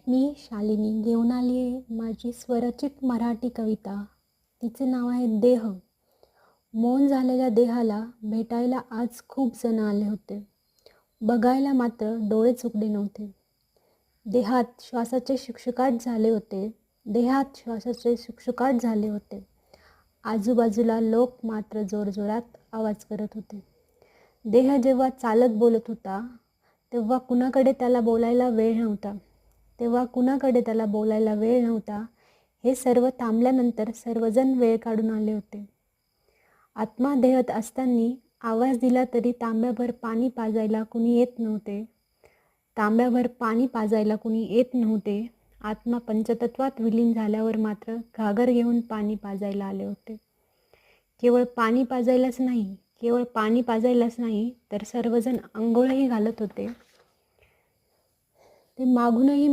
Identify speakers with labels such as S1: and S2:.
S1: मी शालिनी घेऊन आली आहे माझी स्वरचित मराठी कविता. तिचे नाव आहे देह. मौन झालेल्या देहाला भेटायला आज खूप जण आले होते. बघायला मात्र डोळेच उघडे नव्हते. देहात श्वासाचे शुकशुकाट झाले होते. देहात श्वासाचे शुकशुकाट झाले होते. आजूबाजूला लोक मात्र जोरजोरात आवाज करत होते. देह जेव्हा चालत बोलत होता तेव्हा कुणाकडे त्याला बोलायला वेळ नव्हता. हे सर्व थांबल्यानंतर सर्वजण वेळ काढून आले होते. आत्मा देहत असताना आवाज दिला तरी तांब्याभर पाणी पाजायला कुणी येत नव्हते. आत्मा पंचतत्वात विलीन झाल्यावर मात्र घागर घेऊन पाणी पाजायला आले होते. केवळ पाणी पाजायलाच नाही तर सर्वजण अंघोळही घालत होते. ते मागूनही